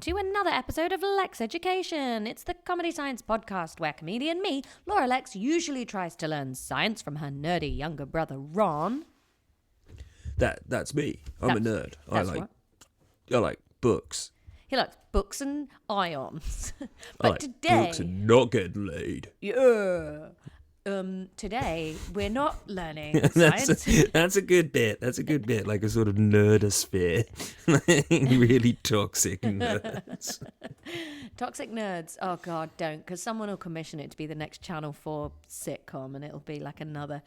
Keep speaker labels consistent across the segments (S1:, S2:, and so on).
S1: to another episode of Lexx Education. It's the comedy science podcast where comedian me, Laura Lexx, usually tries to learn science from her nerdy younger brother, Ron.
S2: That's me. I'm a nerd. I like books.
S1: He likes books and ions. But
S2: I like
S1: today...
S2: books and not getting laid.
S1: Yeah. Today, we're not learning science.
S2: That's a good bit. That's a good bit. Like a sort of nerdosphere. Really toxic nerds.
S1: Toxic nerds. Oh, God, don't. Because someone will commission it to be the next Channel 4 sitcom, and it'll be like another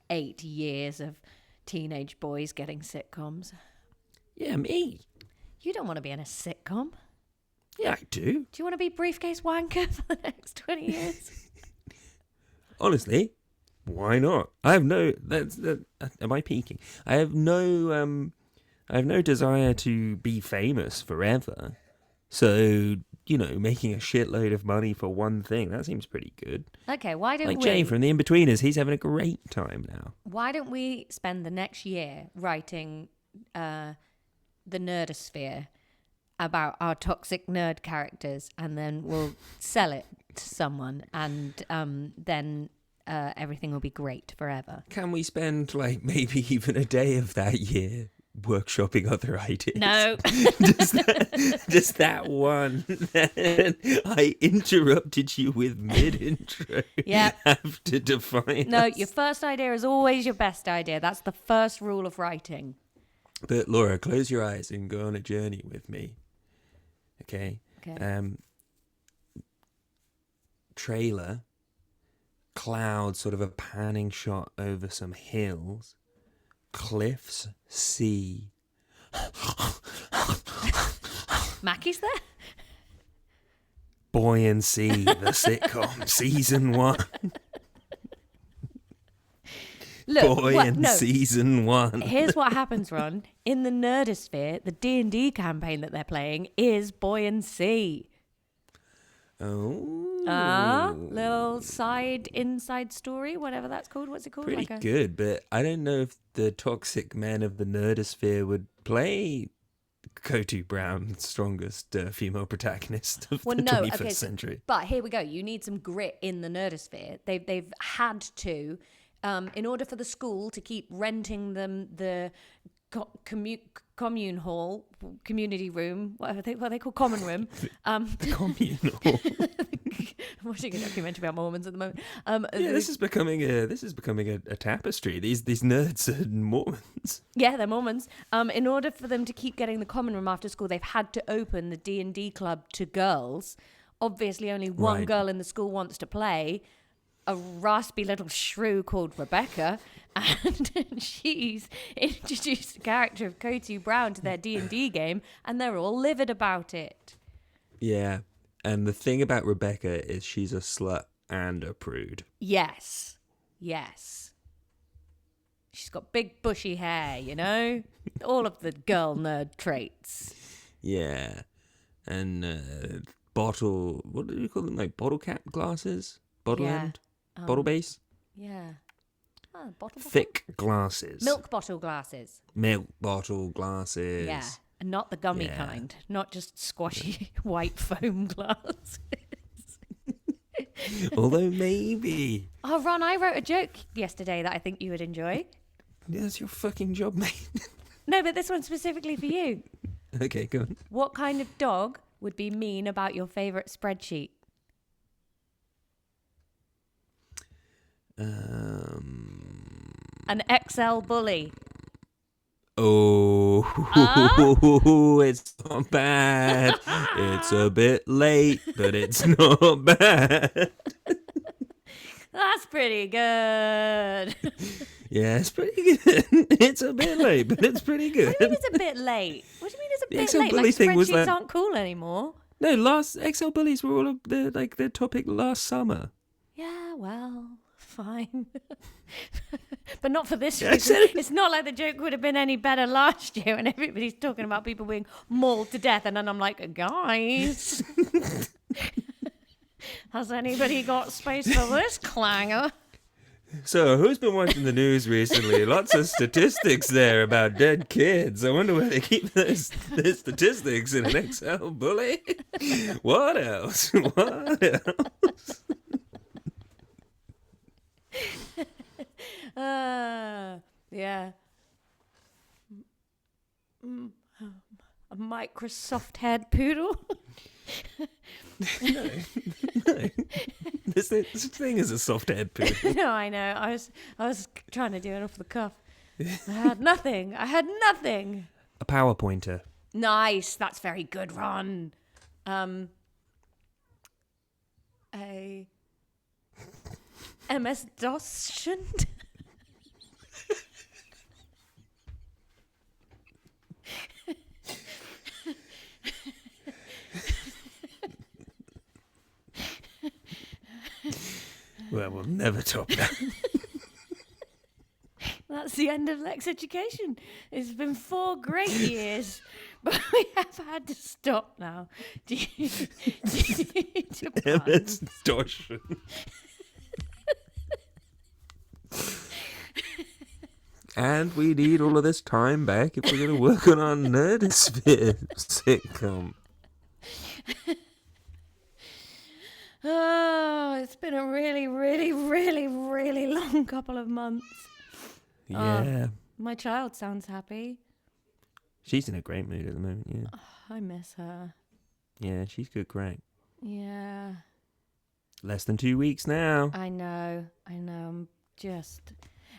S1: 8 years of teenage boys getting sitcoms.
S2: Yeah, me.
S1: You don't want to be in a sitcom.
S2: Yeah, I do.
S1: Do you want to be briefcase wanker for the next 20 years?
S2: Honestly, why not? I have no. Am I peaking? I have no desire to be famous forever. So, making a shitload of money for one thing, that seems pretty good.
S1: Okay, why don't
S2: like Jay from The In-Betweeners, he's having a great time now.
S1: Why don't we spend the next year writing the Nerdosphere about our toxic nerd characters, and then we'll sell it to someone, and then everything will be great forever.
S2: Can we spend maybe even a day of that year workshopping other ideas?
S1: No.
S2: just that one. I interrupted you with mid-intro.
S1: Yeah.
S2: Have to define
S1: No,
S2: us.
S1: your first idea is always your best idea. That's the first rule of writing.
S2: But Laura, close your eyes and go on a journey with me. Okay. Trailer, clouds, sort of a panning shot over some hills, cliffs, sea.
S1: Mackie's there?
S2: Buoyancy, the sitcom, season 1.
S1: Look,
S2: season 1.
S1: Here's what happens, Ron. In the Nerdosphere, the D&D campaign that they're playing is Buoyancy.
S2: Oh.
S1: Little inside story, whatever that's called. What's it called?
S2: Pretty good, but I don't know if the toxic men of the Nerdosphere would play Kotu Brown, strongest female protagonist of the 21st century.
S1: But here we go. You need some grit in the Nerdosphere. They've had to... in order for the school to keep renting them the commune hall, community room, whatever they call common room.
S2: The commune hall.
S1: I'm watching a documentary about Mormons at the moment.
S2: This is becoming a tapestry. These nerds are Mormons.
S1: Yeah, they're Mormons. In order for them to keep getting the common room after school, they've had to open the D&D club to girls. Obviously, only one girl in the school wants to play. A raspy little shrew called Rebecca, and she's introduced the character of Kotu Brown to their D&D game, and they're all livid about it.
S2: Yeah, and the thing about Rebecca is she's a slut and a prude.
S1: Yes. She's got big bushy hair, all of the girl nerd traits.
S2: Yeah, and what do you call them? Like bottle cap glasses? Bottle end? Bottle base?
S1: Yeah. Bottle.
S2: Thick glasses.
S1: Milk bottle glasses.
S2: Milk bottle glasses.
S1: Yeah. And not the gummy kind. Not just squashy white foam glasses.
S2: Although maybe.
S1: Oh, Ron, I wrote a joke yesterday that I think you would enjoy.
S2: Yeah, that's your fucking job, mate.
S1: No, but this one's specifically for you.
S2: Okay, go on.
S1: What kind of dog would be mean about your favourite spreadsheet? An Excel bully.
S2: Oh, It's not bad. It's a bit late, but it's not bad.
S1: That's pretty good.
S2: Yeah, it's pretty good. It's a bit late, but it's pretty good.
S1: What do you mean it's a bit late? What do you mean it's a bit
S2: Excel
S1: late?
S2: bully thing was
S1: spreadsheets aren't cool anymore.
S2: No, last Excel bullies were all of the topic last summer.
S1: Yeah, well, fine. But not for this
S2: Yeah,
S1: reason. It's not like the joke would have been any better last year when everybody's talking about people being mauled to death, and then I'm like, guys, has anybody got space for this clanger?
S2: So, who's been watching the news recently? Lots of statistics there about dead kids. I wonder where they keep those statistics in an Excel bully. What else? What else?
S1: Yeah. A Microsoft head poodle.
S2: No. This thing is a soft head poo.
S1: No, I know. I was trying to do it off the cuff. I had nothing.
S2: A power pointer.
S1: Nice. That's very good, Ron. A MS-DOS.
S2: Well, we'll never top that.
S1: That's the end of Lexx education. It's been 4 great years, but we have had to stop now. Due to puns.
S2: MS-DOS. And we need all of this time back if we're going to work on our Nerdosphere sitcom.
S1: Oh, it's been a really, really, really, really long couple of months.
S2: Yeah.
S1: My child sounds happy.
S2: She's in a great mood at the moment, yeah.
S1: Oh, I miss her.
S2: Yeah, she's good crack.
S1: Yeah.
S2: Less than 2 weeks now.
S1: I know.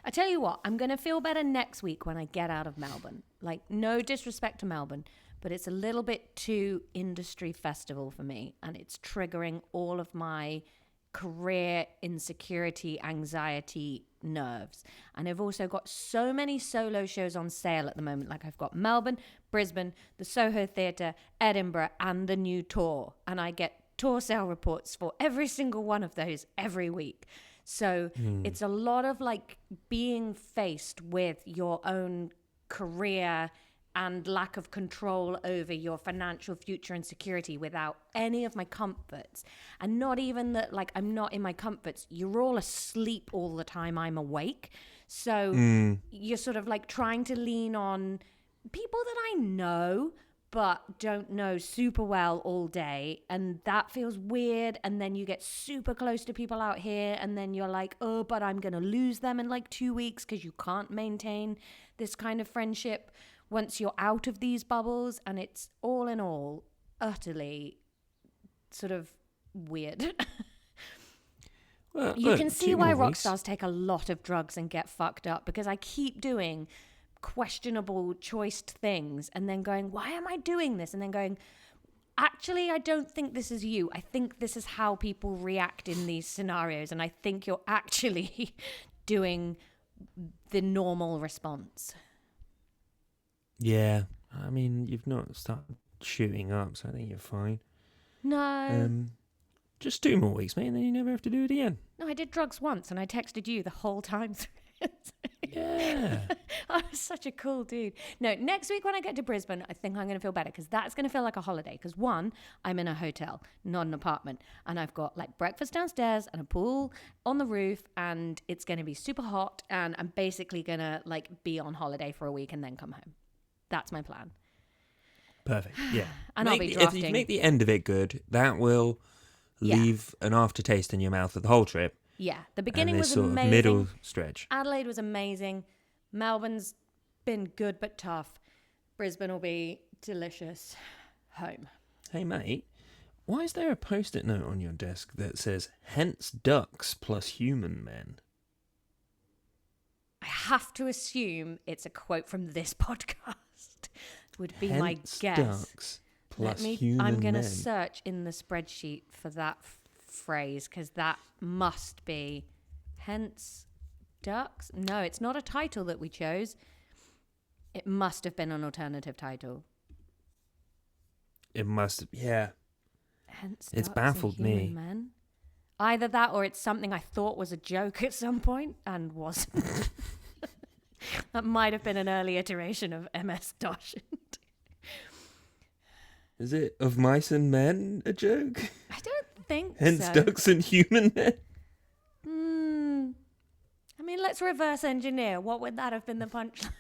S1: I tell you what, I'm going to feel better next week when I get out of Melbourne. Like, no disrespect to Melbourne, but it's a little bit too industry festival for me, and it's triggering all of my career insecurity, anxiety, nerves. And I've also got so many solo shows on sale at the moment. Like, I've got Melbourne, Brisbane, the Soho Theatre, Edinburgh, and the new tour. And I get tour sale reports for every single one of those every week. So it's a lot of like being faced with your own career and lack of control over your financial future and security without any of my comforts. And not even that, like, I'm not in my comforts. You're all asleep all the time I'm awake. So you're sort of like trying to lean on people that I know but don't know super well all day, and that feels weird. And then you get super close to people out here, and then you're like, oh, but I'm gonna lose them in like 2 weeks because you can't maintain this kind of friendship once you're out of these bubbles. And it's all in all utterly sort of weird.
S2: Well,
S1: you
S2: look,
S1: can see
S2: 2
S1: why
S2: more
S1: rock
S2: weeks.
S1: stars take a lot of drugs and get fucked up, because I keep doing questionable choiced things and then going, why am I doing this? And then going, actually, I don't think this is you. I think this is how people react in these scenarios. And I think you're actually doing the normal response.
S2: Yeah. I mean, you've not started shooting up, so I think you're fine.
S1: No.
S2: Just 2 more weeks, mate, and then you never have to do it again.
S1: No, I did drugs once and I texted you the whole time through it.
S2: Yeah.
S1: I was such a cool dude. No, next week when I get to Brisbane, I think I'm going to feel better, because that's going to feel like a holiday. Because one, I'm in a hotel, not an apartment. And I've got like breakfast downstairs and a pool on the roof, and it's going to be super hot. And I'm basically going to like be on holiday for a week and then come home. That's my plan.
S2: Perfect. Yeah.
S1: And I'll be drafting.
S2: If you make the end of it good, that will leave an aftertaste in your mouth of the whole trip.
S1: Yeah. The beginning
S2: and
S1: was
S2: this sort
S1: amazing.
S2: of middle stretch.
S1: Adelaide was amazing. Melbourne's been good but tough. Brisbane will be delicious. Home.
S2: Hey, mate, why is there a post-it note on your desk that says, hence ducks plus human men?
S1: I have to assume it's a quote from this podcast. Would be
S2: Hence
S1: my guess.
S2: Ducks plus human
S1: I'm going to
S2: men.
S1: search in the spreadsheet for that phrase, because that must be hence ducks. No, it's not a title that we chose. It must have been an alternative title.
S2: It must, yeah.
S1: Hence
S2: It's
S1: ducks
S2: baffled
S1: and human
S2: me.
S1: men. Either that or it's something I thought was a joke at some point and wasn't. That might have been an early iteration of MS-DOS.
S2: Is it of mice and men a joke?
S1: I don't think
S2: Hence
S1: so.
S2: ducks and human men?
S1: mean, let's reverse engineer. What would that have been the punchline?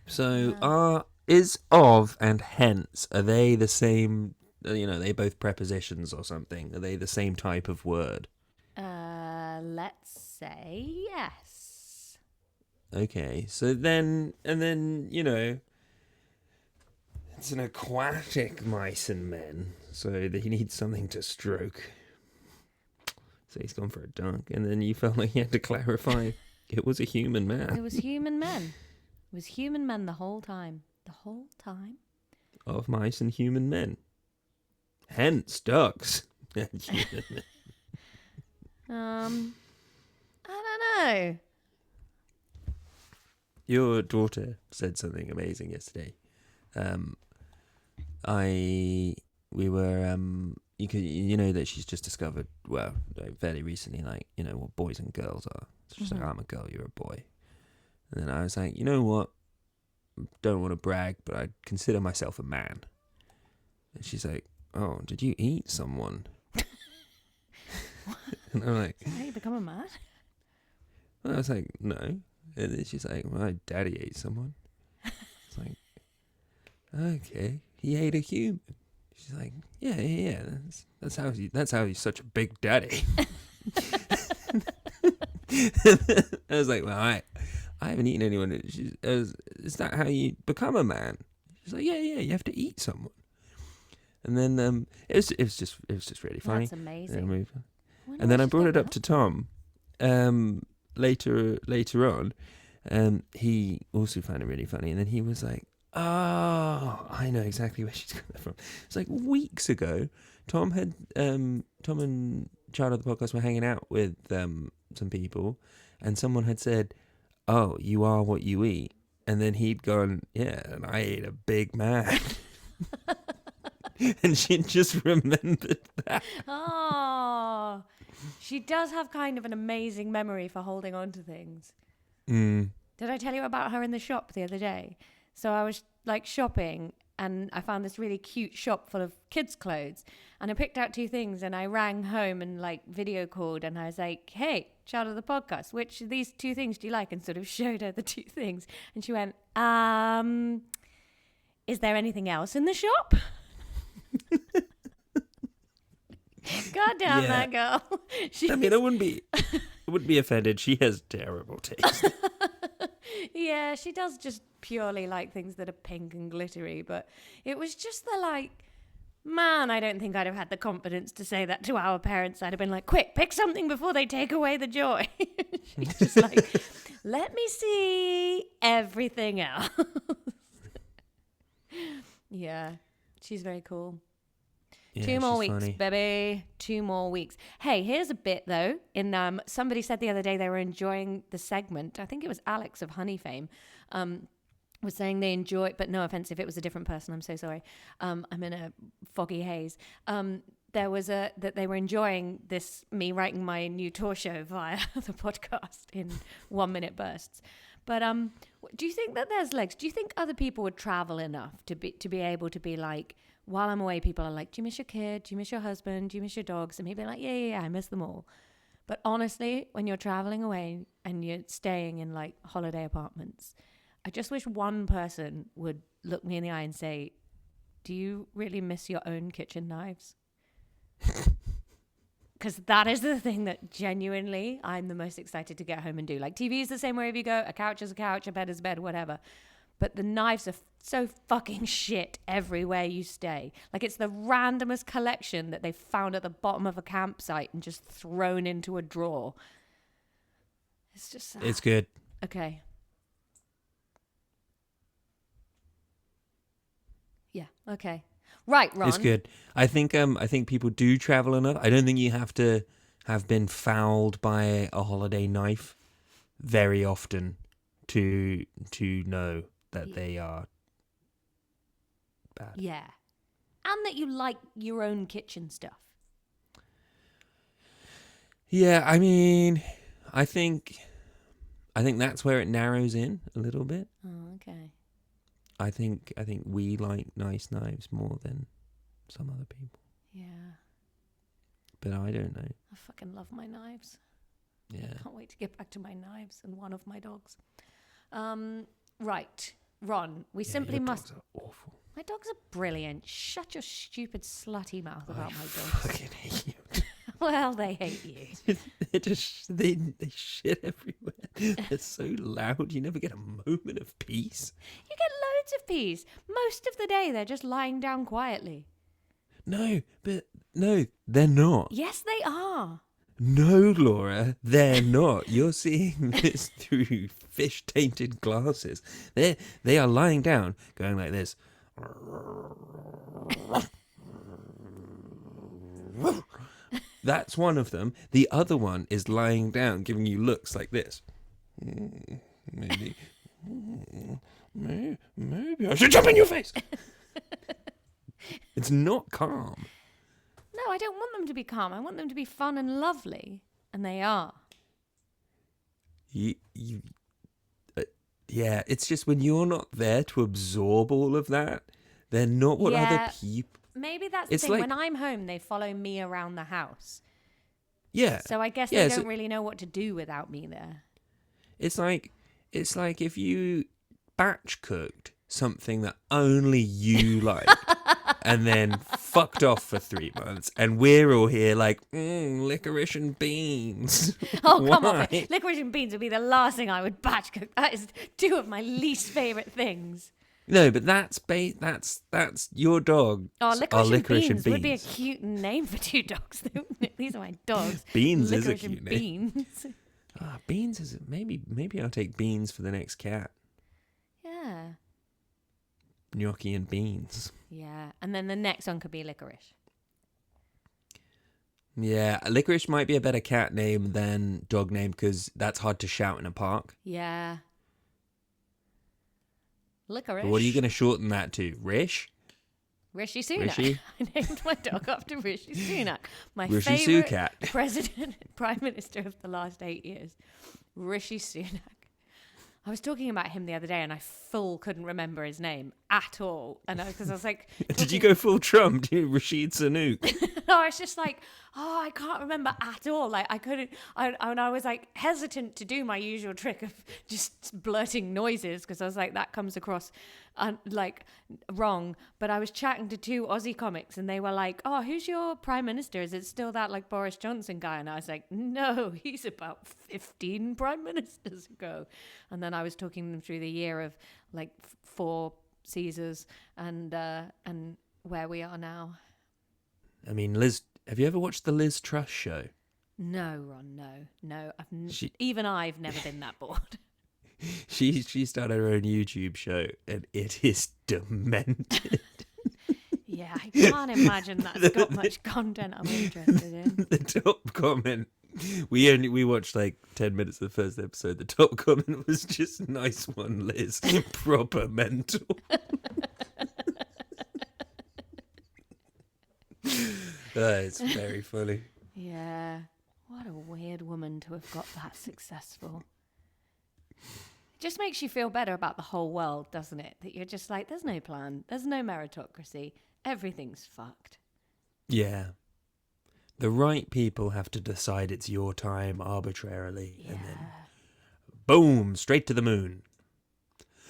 S2: So, is of and hence, are they the same, are they both prepositions or something? Are they the same type of word?
S1: Let's say yes.
S2: Okay, so then, it's an aquatic mice and men, so that he needs something to stroke. So he's gone for a dunk, and then you felt like he had to clarify it was a human man.
S1: It was human men. It was human men the whole time. The whole time.
S2: Of mice and human men. Hence, ducks and human men.
S1: I don't know.
S2: Your daughter said something amazing yesterday. You know that she's just discovered, well, fairly recently, what boys and girls are. So she's like, I'm a girl, you're a boy. And then I was like, you know what? Don't want to brag, but I consider myself a man. And she's like, oh, did you eat someone? And I'm like,
S1: How you become a man?
S2: well, I was like, no. And then she's like, well, my daddy ate someone. It's like, okay, he ate a human. She's like, yeah. That's how he's such a big daddy. I was like, well, I haven't eaten anyone. Is that how you become a man? She's like, yeah, you have to eat someone. And then it was just really funny.
S1: That's amazing.
S2: And then I brought it up to Tom later on. He also found it really funny. And then he was like, oh, I know exactly where she's coming from. It's like weeks ago, Tom and Child of the Podcast were hanging out with some people, and someone had said, oh, you are what you eat. And then he'd gone, yeah, and I ate a big man. And she just remembered that.
S1: Oh, she does have kind of an amazing memory for holding on to things.
S2: Mm.
S1: Did I tell you about her in the shop the other day? So I was shopping, and I found this really cute shop full of kids' clothes, and I picked out 2 things, and I rang home and video called, and I was like, hey, Child of the Podcast, which of these 2 things do you like? And sort of showed her the 2 things, and she went, is there anything else in the shop? God damn that girl.
S2: I mean, I wouldn't be offended. She has terrible taste.
S1: Yeah, she does just purely like things that are pink and glittery, but it was just the man, I don't think I'd have had the confidence to say that to our parents. I'd have been like, quick, pick something before they take away the joy. She's just like, let me see everything else. Yeah, she's very cool.
S2: Yeah,
S1: 2 more
S2: she's
S1: weeks,
S2: funny.
S1: baby. 2 more weeks. Hey, here's a bit though. Somebody said the other day they were enjoying the segment. I think it was Alex of Honey fame. Was saying they enjoy, but no offense if it was a different person. I'm so sorry. I'm in a foggy haze. There was that they were enjoying me writing my new tour show via the podcast in 1-minute bursts. But do you think that there's legs? Do you think other people would travel enough to be able to be like, while I'm away, people are like, do you miss your kid? Do you miss your husband? Do you miss your dogs? And people are like, yeah, I miss them all. But honestly, when you're traveling away and you're staying in holiday apartments, I just wish one person would look me in the eye and say, do you really miss your own kitchen knives? Because that is the thing that genuinely I'm the most excited to get home and do. TV is the same wherever you go. A couch is a couch, a bed is a bed, whatever. But the knives are so fucking shit everywhere you stay. It's the randomest collection that they've found at the bottom of a campsite and just thrown into a drawer. It's just sad.
S2: It's good.
S1: Okay. Yeah, okay. Right, Ron.
S2: It's good. I think people do travel enough. I don't think you have to have been fouled by a holiday knife very often to know that they are bad.
S1: Yeah. And that you like your own kitchen stuff.
S2: Yeah, I mean, I think that's where it narrows in a little bit.
S1: Oh, okay.
S2: I think we like nice knives more than some other people.
S1: Yeah.
S2: But I don't know.
S1: I fucking love my knives.
S2: Yeah.
S1: Can't wait to get back to my knives and one of my dogs. Right, Ron, we simply
S2: your
S1: must...
S2: dogs are awful.
S1: My dogs are brilliant. Shut your stupid slutty mouth about my dogs.
S2: Fucking hate you.
S1: Well, they hate you.
S2: they shit everywhere. They're so loud. You never get a moment of peace.
S1: You get loads of peace. Most of the day, they're just lying down quietly.
S2: No, they're not.
S1: Yes, they are.
S2: No, Laura, they're not. You're seeing this through fish-tainted glasses. They are lying down, going like this. That's one of them. The other one is lying down, giving you looks like this. Maybe I should jump in your face. It's not calm.
S1: No, I don't want them to be calm. I want them to be fun and lovely. And they are.
S2: Yeah, it's just when you're not there to absorb all of that, they're not what other people...
S1: Maybe that's the thing. When I'm home, they follow me around the house.
S2: Yeah.
S1: So I guess they don't really know what to do without me there. It's
S2: like if you batch cooked something that only you liked and then fucked off for 3 months, and we're all here like, licorice and beans.
S1: Oh, come on. Licorice and beans would be the last thing I would batch cook. That is 2 of my least favourite things.
S2: No, but that's your dog.
S1: Oh, licorice and beans would be a cute name for 2 dogs. These are my dogs.
S2: Beans
S1: licorice
S2: is a cute
S1: and
S2: name.
S1: Beans.
S2: Beans is maybe I'll take Beans for the next cat.
S1: Yeah.
S2: Gnocchi and Beans.
S1: Yeah, and then the next one could be Licorice.
S2: Yeah, Licorice might be a better cat name than dog name because that's hard to shout in a park.
S1: Yeah. Licorice.
S2: But what are you going to shorten that to? Rishi
S1: Sunak.
S2: Rishi?
S1: I named my dog after Rishi Sunak. My
S2: Rishi
S1: favourite
S2: Sucat.
S1: president, prime minister of the last 8 years. Rishi Sunak. I was talking about him the other day and I couldn't remember his name at all. And because I was like...
S2: Did you go full Trump? Rashid Sunak?
S1: No, I was just like, I can't remember at all. Like, I couldn't... And I was like hesitant to do my usual trick of just blurting noises because I was like, that comes across like wrong. But I was chatting to 2 Aussie comics and they were like, who's your prime minister? Is it still that like Boris Johnson guy? And I was like, no, he's about 15 prime ministers ago. And then I was talking them through the year of like 4 Caesars and where we are now.
S2: I mean, Liz, have you ever watched the Liz Truss show?
S1: No, Ron, no. Even I've never been that bored.
S2: She started her own YouTube show and it is demented.
S1: Yeah, I can't imagine that's got much content I'm interested in.
S2: The top comment, we watched like 10 minutes of the first episode. The top comment was just, nice one, Liz. Proper mental. It's very funny.
S1: Yeah. What a weird woman to have got that successful. It just makes you feel better about the whole world, doesn't it? That you're just like, there's no plan. There's no meritocracy. Everything's fucked.
S2: Yeah. The right people have to decide it's your time arbitrarily.
S1: Yeah.
S2: And then, boom, straight to the moon.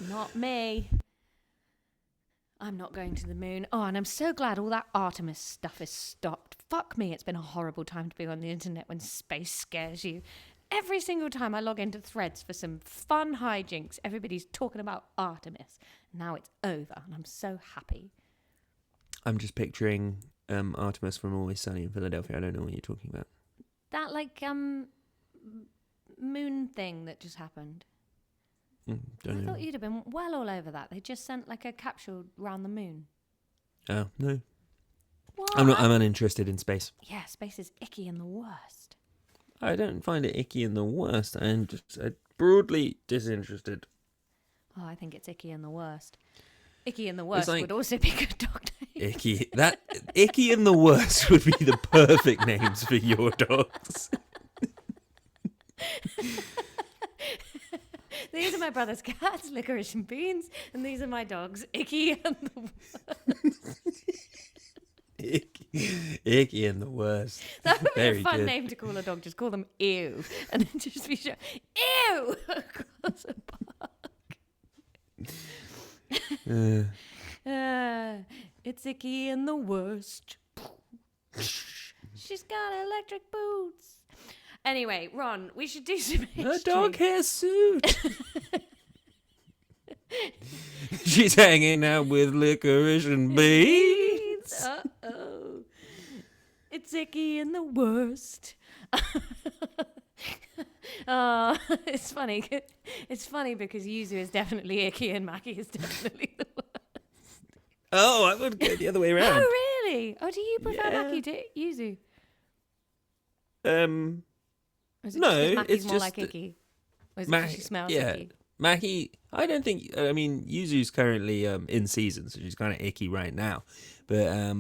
S1: Not me. I'm not going to the moon. Oh, and I'm so glad all that Artemis stuff is stopped. Fuck me, it's been a horrible time to be on the internet when space scares you. Every single time I log into Threads for some fun hijinks, everybody's talking about Artemis. Now it's over, and I'm so happy.
S2: I'm just picturing Artemis from Always Sunny in Philadelphia. I don't know what you're talking about.
S1: That, like, moon thing that just happened. I thought you'd have been well all over that. They just sent like a capsule round the moon. Oh,
S2: no.
S1: What?
S2: I'm uninterested in space.
S1: Yeah, space is icky and the worst.
S2: I don't find it icky and the worst. I'm just broadly disinterested.
S1: Oh, I think it's icky and the worst. Icky and the worst would also be good dog names.
S2: Icky and the worst would be the perfect names for your dogs.
S1: These are my brother's cats, Liquorice and Beans, and these are my dogs, Icky and the worst.
S2: Icky and the worst.
S1: That would be a
S2: Very
S1: fun
S2: good.
S1: name to call a dog. Just call them Ew. And then just be sure, Ew! Across a park. It's Icky and the worst. She's got electric boots. Anyway, Ron, we should do some history.
S2: A dog hair suit. She's hanging out with Licorice and Beans.
S1: Uh-oh. It's Icky and the worst. It's funny. It's funny because Yuzu is definitely Icky and Mackie is definitely the worst.
S2: Oh, I would go the other way around.
S1: Oh, really? Oh, do you prefer
S2: Yeah.
S1: Mackie to Yuzu? Or is it
S2: No,
S1: just 'cause Mackie's
S2: it's
S1: more
S2: just
S1: like
S2: that
S1: Icky? Or is it 'cause she smells icky?
S2: Mackie, I don't think. I mean, Yuzu's currently in season, so she's kind of icky right now. But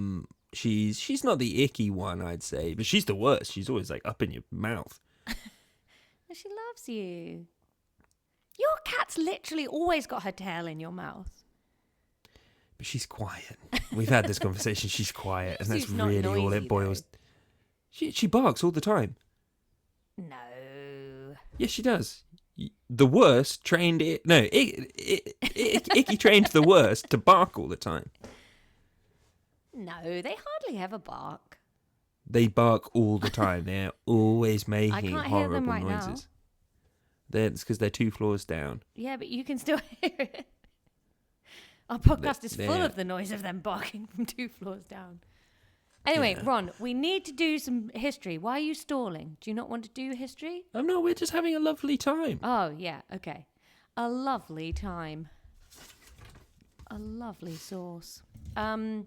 S2: she's not the icky one, I'd say. But she's the worst. She's always like up in your mouth.
S1: She loves you. Your cat's literally always got her tail in your mouth.
S2: But she's quiet. We've had this conversation. She's quiet, and that's
S1: Yuzu's not
S2: really all
S1: noisy,
S2: it boils. She barks all the time.
S1: No.
S2: Yes, she does. The worst trained it. No, Icky trained the worst to bark all the time.
S1: No, they hardly ever bark.
S2: They bark all the time. They're always making
S1: can't hear
S2: horrible
S1: them right now.
S2: noises. It's because they're 2 floors down.
S1: Yeah, but you can still hear it. Our podcast is full
S2: They're-
S1: of the noise of them barking from 2 floors down. Anyway,
S2: Yeah.
S1: Ron, we need to do some history. Why are you stalling? Do you not want to do history?
S2: Oh no, we're just having a lovely time.
S1: Oh, yeah, okay. A lovely time. A lovely sauce. Ron,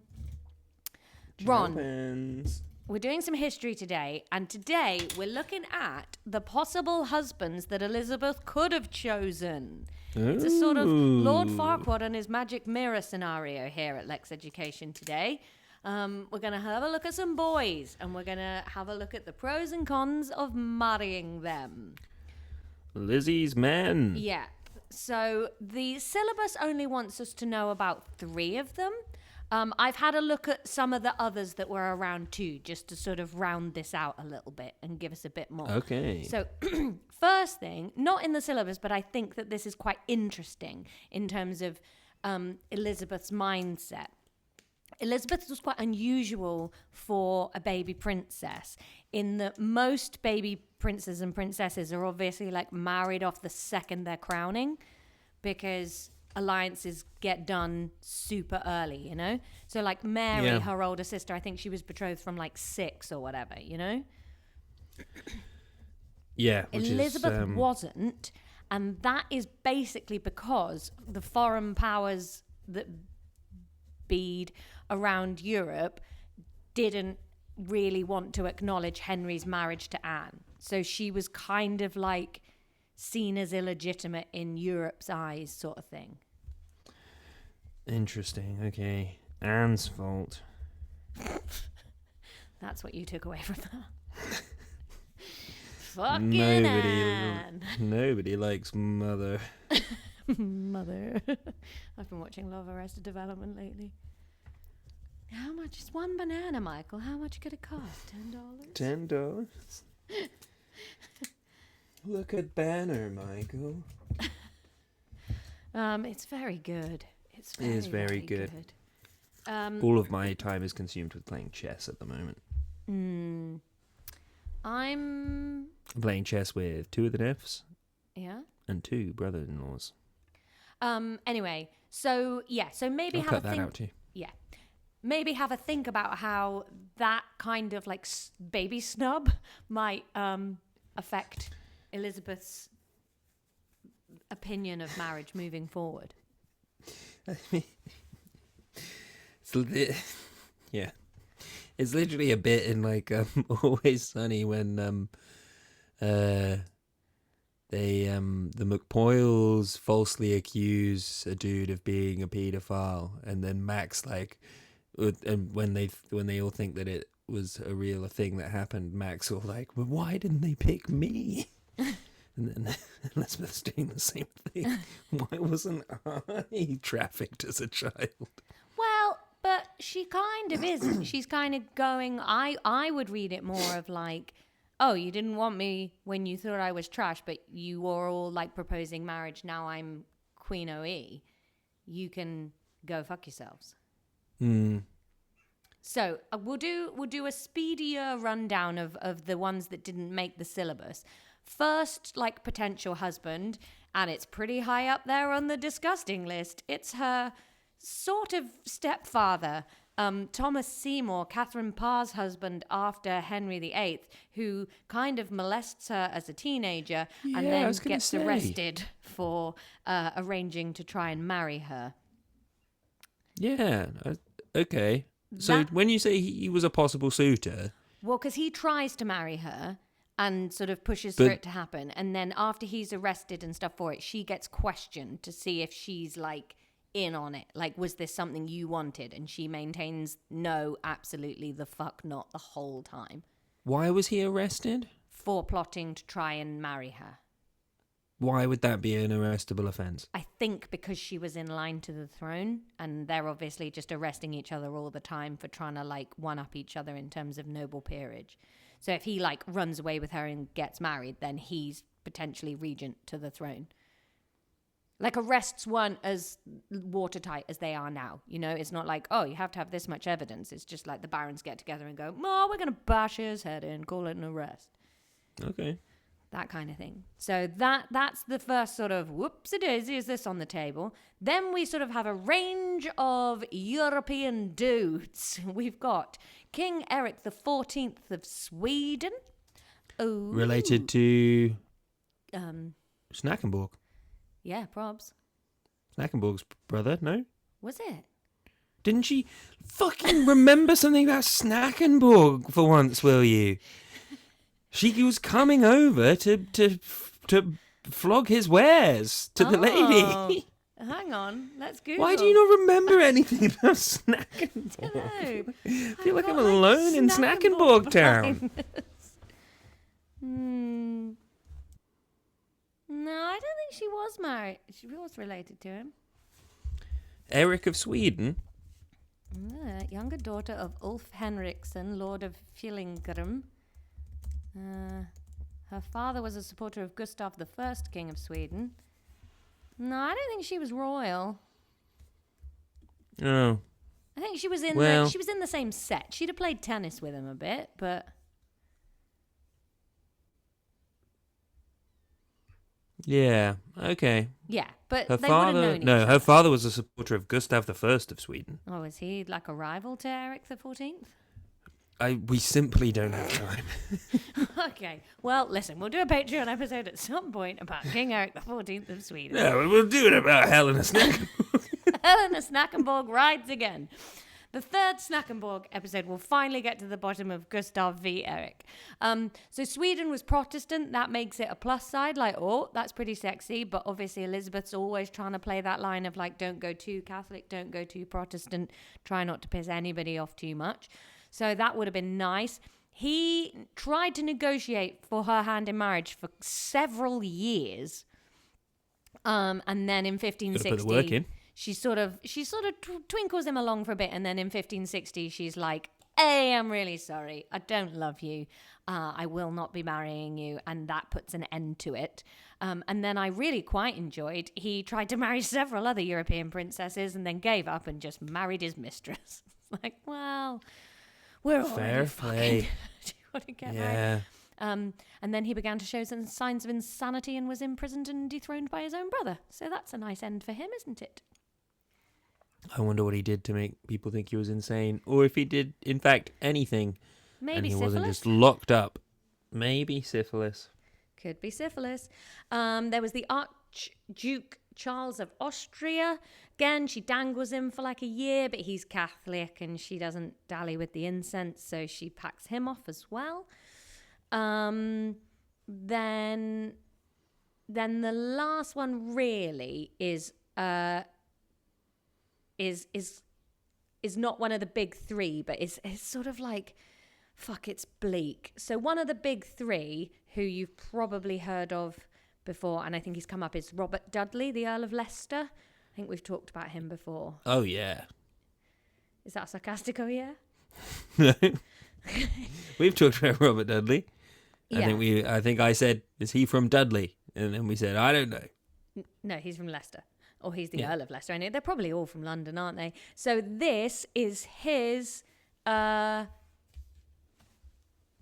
S2: Opens.
S1: we're doing some history today, and today we're looking at the possible husbands that Elizabeth could have chosen. It's a sort of Lord Farquaad and his magic mirror scenario here at Lexx Education today. We're going to have a look at some boys, and we're going to have a look at the pros and cons of marrying them.
S2: Lizzie's men.
S1: Yeah. So the syllabus only wants us to know about 3 of them. I've had a look at some of the others that were around too, just to sort of round this out a little bit and give us a bit more.
S2: Okay.
S1: So first thing, not in the syllabus, but I think that this is quite interesting in terms of Elizabeth's mindset. Elizabeth was quite unusual for a baby princess in that most baby princes and princesses are obviously like married off the second they're crowning because alliances get done super early, you know? So like Mary,
S2: Yeah.
S1: her older sister, I think she was betrothed from like 6 or whatever, you know?
S2: Yeah. Which
S1: Elizabeth
S2: is,
S1: wasn't, and that is basically because the foreign powers that bead around Europe didn't really want to acknowledge Henry's marriage to Anne. So she was kind of like seen as illegitimate in Europe's eyes, sort of thing.
S2: Interesting. Okay. Anne's fault.
S1: That's what you took away from that. Fucking Anne.
S2: Nobody likes Mother.
S1: Mother. I've been watching Love Arrested Development lately. How much is one banana, Michael? How much could it cost? $10?
S2: $10. Look at Banner, Michael.
S1: It's very good. It's
S2: It is very good. All of my time is consumed with playing chess at the moment.
S1: I'm
S2: playing chess with 2 of the nephews
S1: yeah.
S2: and 2 brother-in-laws.
S1: Anyway, so maybe
S2: I'll
S1: have
S2: cut
S1: a
S2: that
S1: think.
S2: out too.
S1: Yeah. Maybe have a think about how that kind of like baby snub might affect Elizabeth's opinion of marriage moving forward.
S2: Yeah. It's literally a bit in like Always Sunny when the McPoyles falsely accuse a dude of being a paedophile, and then Max like, and when they all think that it was a real thing that happened, Max will like, well, why didn't they pick me? And then Elizabeth's doing the same thing. Why wasn't I trafficked as a child?
S1: Well, but she kind of is. She's kind of going. I would read it more of like, oh, you didn't want me when you thought I was trash, but you were all like proposing marriage. Now I'm Queen OE. You can go fuck yourselves. So we'll do a speedier rundown of the ones that didn't make the syllabus. First, like potential husband, and it's pretty high up there on the disgusting list. It's her sort of stepfather, Thomas Seymour, Catherine Parr's husband after Henry VIII, who kind of molests her as a teenager and then gets arrested for arranging to try and marry her.
S2: Yeah, okay. So when you say he was a possible suitor...
S1: Well, because he tries to marry her and sort of pushes for it to happen. And then after he's arrested and stuff for it, she gets questioned to see if she's like in on it. Like, was this something you wanted? And she maintains, no, absolutely the fuck not the whole time.
S2: Why was he arrested?
S1: For plotting to try and marry her.
S2: Why would that be an arrestable offence?
S1: I think because she was in line to the throne, and they're obviously just arresting each other all the time for trying to like one up each other in terms of noble peerage. So if he like runs away with her and gets married, then he's potentially regent to the throne. Like arrests weren't as watertight as they are now. You know, it's not like, oh, you have to have this much evidence. It's just like the barons get together and go, oh, we're going to bash his head in, call it an arrest.
S2: Okay.
S1: That kind of thing. So that's the first sort of whoopsie-daisy, is this on the table. Then we sort of have a range of European dudes. We've got King Eric the 14th of Sweden. Ooh.
S2: Related to Snackenborg.
S1: Yeah, probs.
S2: Snackenborg's brother, no?
S1: Was it?
S2: Didn't she fucking remember something about Snackenborg for once, will you? She was coming over to flog his wares to the lady.
S1: Hang on, let's Google.
S2: Why do you not remember anything about Snackenborg?
S1: I
S2: feel like I'm alone in Snackenborg town.
S1: No, I don't think she was married. She was related to him.
S2: Eric of Sweden?
S1: Younger daughter of Ulf Henriksson, Lord of Fjellingrim. Her father was a supporter of Gustav I, King of Sweden. No, I don't think she was royal.
S2: Oh.
S1: I think she was in the same set. She'd have played tennis with him a bit, but
S2: Yeah, okay.
S1: yeah, but
S2: Her
S1: they would have
S2: father
S1: known each other.
S2: her father was a supporter of Gustav I of Sweden.
S1: Oh, is he like a rival to Eric the 14th?
S2: We simply don't have time.
S1: Okay. Well, listen, we'll do a Patreon episode at some point about King Eric the 14th of Sweden.
S2: No, we'll do it about Helena Snackenborg.
S1: Helena Snackenborg rides again. The third Snackenborg episode will finally get to the bottom of Gustav v. Eric. So Sweden was Protestant. That makes it a plus side. Like, oh, that's pretty sexy. But obviously Elizabeth's always trying to play that line of like, don't go too Catholic, don't go too Protestant. Try not to piss anybody off too much. So that would have been nice. He tried to negotiate for her hand in marriage for several years. And then in 1560...
S2: Put the work in.
S1: She sort of twinkles him along for a bit, and then in 1560 she's like, hey, I'm really sorry. I don't love you. I will not be marrying you. And that puts an end to it. And then I really quite enjoyed, he tried to marry several other European princesses and then gave up and just married his mistress. It's like, well, we're all
S2: fair play.
S1: Do you want to get married? And then he began to show some signs of insanity and was imprisoned and dethroned by his own brother. So that's a nice end for him, isn't it?
S2: I wonder what he did to make people think he was insane, or if he did, in fact, anything.
S1: Maybe
S2: and he
S1: syphilis.
S2: wasn't just locked up. Maybe syphilis.
S1: Could be syphilis. There was the Archduke Charles of Austria. Again, she dangles him for like a year, but he's Catholic and she doesn't dally with the incense, so she packs him off as well. Then the last one really is not one of the big three, but it's sort of like, fuck, it's bleak. So one of the big three, who you've probably heard of before, and I think he's come up, is Robert Dudley, the Earl of Leicester. I think we've talked about him before.
S2: Oh, yeah.
S1: Is that sarcastic? Oh yeah.
S2: No. We've talked about Robert Dudley.
S1: Yeah.
S2: I think I said, is he from Dudley? And then we said, I don't know.
S1: No, he's from Leicester. Or he's the
S2: Yeah.
S1: Earl of Leicester. I know they're probably all from London, aren't they? So this is his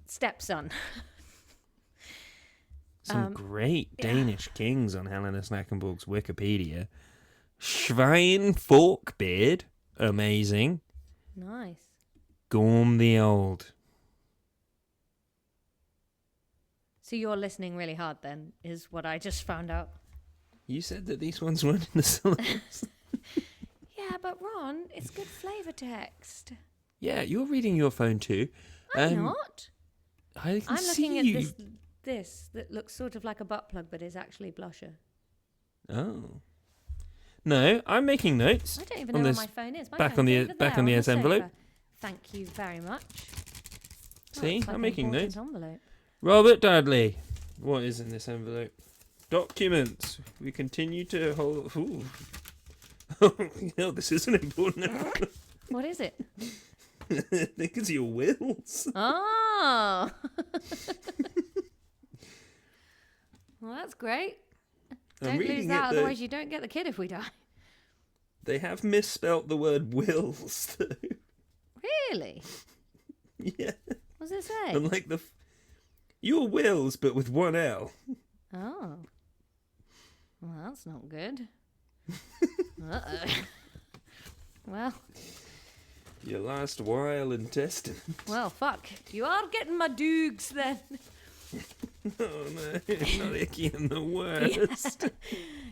S1: stepson.
S2: Some great Danish kings on Helena Snackenborg's Wikipedia. Svein Forkbeard, amazing.
S1: Nice.
S2: Gorm the Old.
S1: So you're listening really hard then, is what I just found out.
S2: You said that these ones weren't in the syllabus.
S1: Yeah, but Ron, it's good flavour text.
S2: Yeah, you're reading your phone too.
S1: I'm not.
S2: I can
S1: I'm
S2: see
S1: looking
S2: you.
S1: at this that looks sort of like a butt plug, but is actually blusher.
S2: Oh. No, I'm making notes.
S1: I don't even know where my phone is. My
S2: back
S1: phone's
S2: on the
S1: over
S2: back
S1: there
S2: on the
S1: the
S2: S envelope.
S1: sofa. Thank you very much.
S2: See,
S1: it's like
S2: I'm
S1: an
S2: making
S1: important
S2: notes.
S1: envelope.
S2: Robert Dudley. What is in this envelope? Documents. We continue to hold. Ooh. Oh, this isn't important.
S1: What is it?
S2: I think it's your wills.
S1: Oh. Well, that's great.
S2: I'm
S1: Don't lose
S2: reading
S1: that,
S2: it, though.
S1: otherwise you don't get the kid if we die.
S2: They have misspelt the word wills, though.
S1: Really?
S2: Yeah.
S1: What does it say?
S2: Unlike your wills, but with one L.
S1: Oh. Well, that's not good. Uh-oh. Well,
S2: Your last while in testament.
S1: well, fuck. You are getting my doogs then.
S2: Oh no, not Icky and the worst.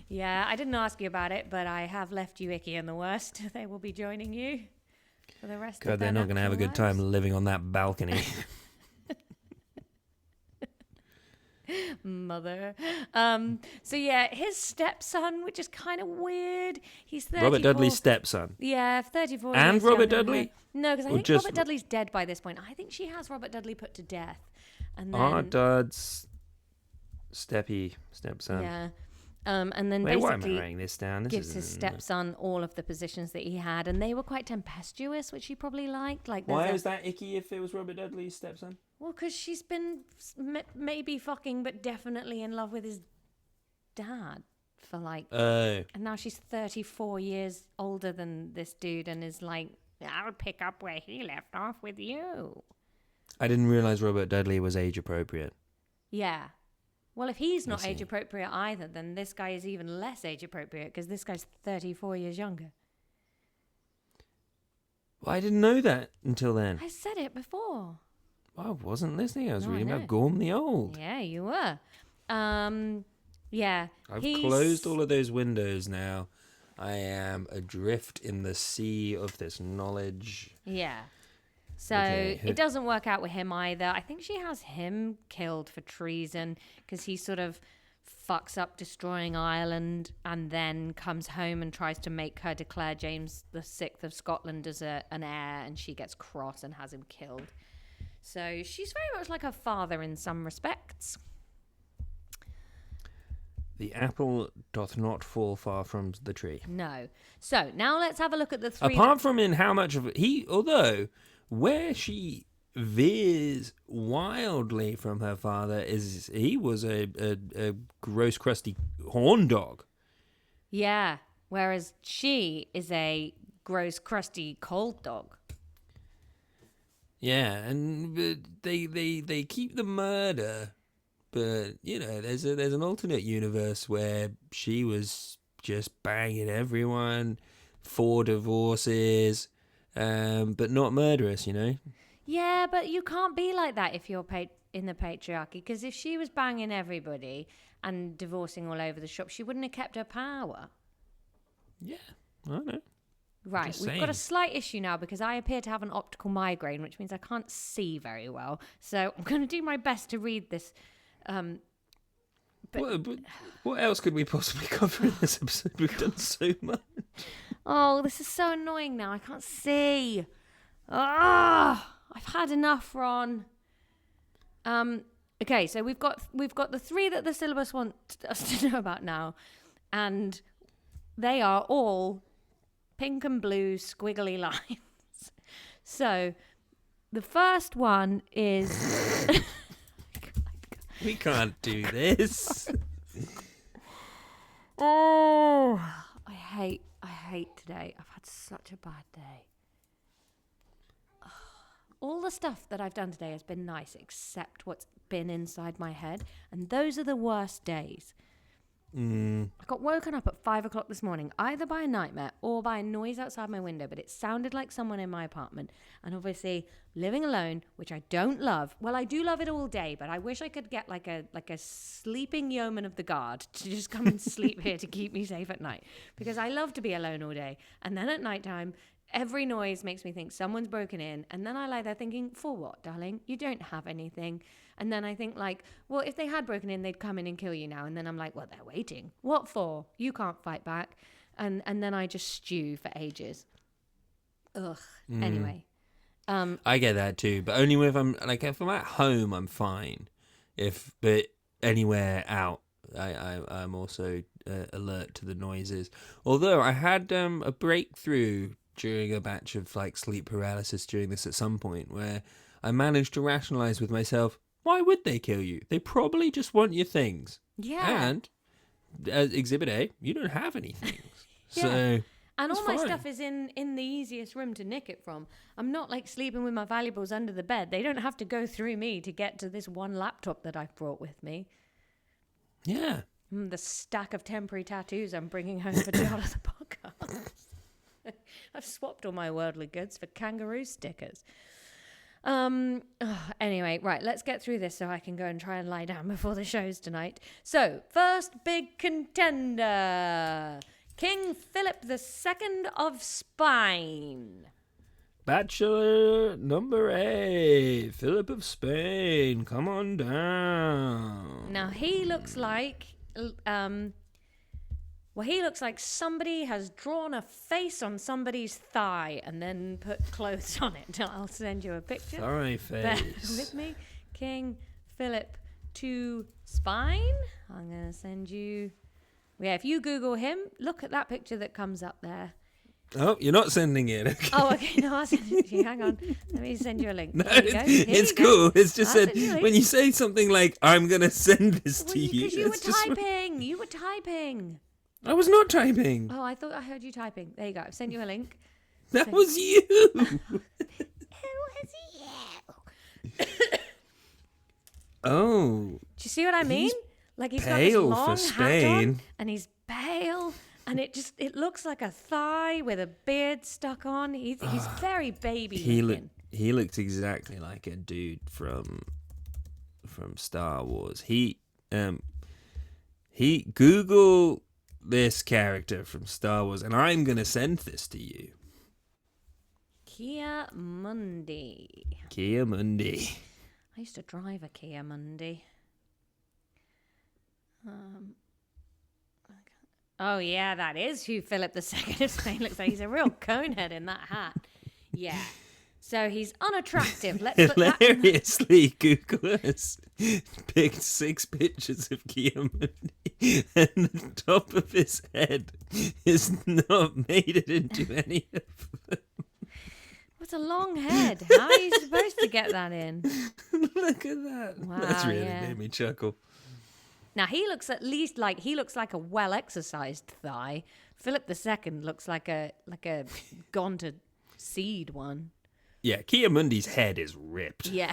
S1: Yeah, I didn't ask you about it, but I have left you Icky and the worst. They will be joining you for the rest
S2: God,
S1: of
S2: they're
S1: their
S2: not going to have a
S1: natural
S2: good time
S1: lives.
S2: living on that balcony.
S1: Mother. So yeah, his stepson, which is kind of weird. He's 34.
S2: Robert Dudley's stepson.
S1: Yeah, 34.
S2: And
S1: years
S2: Robert
S1: younger than
S2: Dudley?
S1: her. No, because I
S2: Or
S1: think
S2: just-
S1: Robert Dudley's dead by this point. I think she has Robert Dudley put to death. And then,
S2: Our dad's stepson.
S1: yeah. And then
S2: Wait, why am I
S1: basically
S2: writing this down? This
S1: gives his
S2: isn't-
S1: stepson all of the positions that he had, and they were quite tempestuous, which he probably liked. Like,
S2: Why
S1: there's
S2: was that Icky if it was Robert Dudley's stepson?
S1: well, because she's been maybe fucking, but definitely in love with his dad for like,
S2: Oh.
S1: and now she's 34 years older than this dude, and is like, I'll pick up where he left off with you.
S2: I didn't realise Robert Dudley was age appropriate.
S1: Yeah. Well, if he's
S2: I
S1: not
S2: see.
S1: age appropriate either, then this guy is even less age appropriate because this guy's 34 years younger.
S2: Well, I didn't know that until then.
S1: I said it before.
S2: I wasn't listening. I was
S1: No, I
S2: reading
S1: know.
S2: about Gorm the Old.
S1: Yeah, you were. Yeah.
S2: I've
S1: he's-
S2: closed all of those windows now. I am adrift in the sea of this knowledge.
S1: Yeah. So
S2: Okay.
S1: it doesn't work out with him either. I think she has him killed for treason because he sort of fucks up destroying Ireland and then comes home and tries to make her declare James VI of Scotland as an heir, and she gets cross and has him killed. So she's very much like her father in some respects.
S2: The apple doth not fall far from the tree.
S1: No. So now let's have a look at the three.
S2: Apart from in how much of although where she veers wildly from her father is he was a gross, crusty horn dog.
S1: Yeah. Whereas she is a gross, crusty cold dog.
S2: Yeah, and they keep the murder, but you know there's an alternate universe where she was just banging everyone, 4 divorces, but not murderous, you know.
S1: Yeah, but you can't be like that if you're in the patriarchy. Because if she was banging everybody and divorcing all over the shop, she wouldn't have kept her power.
S2: Yeah, I know.
S1: Right,
S2: Just
S1: we've got
S2: saying.
S1: a slight issue now because I appear to have an optical migraine, which means I can't see very well. So I'm going to do my best to read this. But
S2: What else could we possibly cover in this episode? We've done so much.
S1: oh, this is so annoying now. I can't see. Ah, I've had enough, Ron. Okay, so we've got the 3 that the syllabus wants us to know about now, and they are all pink and blue squiggly lines. So, the first one is...
S2: We can't do this.
S1: Oh, I hate today. I've had such a bad day. All the stuff that I've done today has been nice, except what's been inside my head. And those are the worst days. I got woken up at 5 o'clock this morning, either by a nightmare or by a noise outside my window, but it sounded like someone in my apartment. And obviously, living alone, which I don't love. Well, I do love it all day, but I wish I could get like a sleeping yeoman of the guard to just come and sleep here to keep me safe at night. Because I love to be alone all day. And then at nighttime, every noise makes me think someone's broken in. And then I lie there thinking, for what, darling? You don't have anything. And then I think like, well, if they had broken in, they'd come in and kill you now. And then I'm like, well, they're waiting. What for? You can't fight back. And then I just stew for ages. Ugh. Anyway.
S2: I get that too, but only if I'm at home, I'm fine. But anywhere out, I'm also alert to the noises. Although I had a breakthrough during a batch of like sleep paralysis during this at some point where I managed to rationalize with myself, why would they kill you? They probably just want your things.
S1: Yeah.
S2: And Exhibit A, you don't have any things.
S1: Yeah.
S2: So
S1: and all
S2: fine.
S1: my stuff is in the easiest room to nick it from. I'm not like sleeping with my valuables under the bed. They don't have to go through me to get to this one laptop that I've brought with me.
S2: Yeah.
S1: The stack of temporary tattoos I'm bringing home for John of the podcast. I've swapped all my worldly goods for kangaroo stickers. Anyway, right, let's get through this so I can go and try and lie down before the shows tonight. So, first big contender, King Philip II of Spain.
S2: Bachelor number 8, Philip of Spain, come on down.
S1: Now, he looks like, he looks like somebody has drawn a face on somebody's thigh and then put clothes on it. I'll send you a picture.
S2: Sorry,
S1: Bear
S2: face.
S1: with me. King Philip to Spain. I'm going to send you... Yeah, if you Google him, look at that picture that comes up there.
S2: Oh, you're not sending it. Okay.
S1: Oh, okay. No, I'll send it to you. Hang on. Let me send you a link.
S2: No,
S1: Here you go.
S2: it's cool. It's just
S1: I'll
S2: said,
S1: send you a link.
S2: when you say something like, I'm going to send this to you.
S1: Because you were
S2: it's just-
S1: typing. You were typing.
S2: I was not typing.
S1: Oh, I thought I heard you typing. There you go. I've sent you a link.
S2: That was you.
S1: It was you.
S2: Oh.
S1: Do you see what I mean?
S2: He's
S1: Like he's got
S2: pale
S1: this
S2: for
S1: long hat
S2: Spain.
S1: on, and he's pale, and it looks like a thigh with a beard stuck on. He's very baby looking.
S2: He looked exactly like a dude from Star Wars. He Google this character from Star Wars, and I'm gonna send this to you.
S1: Kia Mundi.
S2: Kia Mundi.
S1: I used to drive a Kia Mundi. Oh yeah, that is who Philip II of Spain looks like. He's a real conehead in that hat. Yeah. So he's unattractive. Let's put that in.
S2: Hilariously, Google has picked 6 pictures of Kia Mundi, and the top of his head is not made it into any of them.
S1: What's a long head? How are you supposed to get that in?
S2: Look at that.
S1: Wow,
S2: That's really
S1: yeah.
S2: made me chuckle.
S1: Now he looks at least like a well-exercised thigh. Philip II looks like a gone to seed one.
S2: Yeah, Kia Mundi's head is ripped.
S1: Yeah.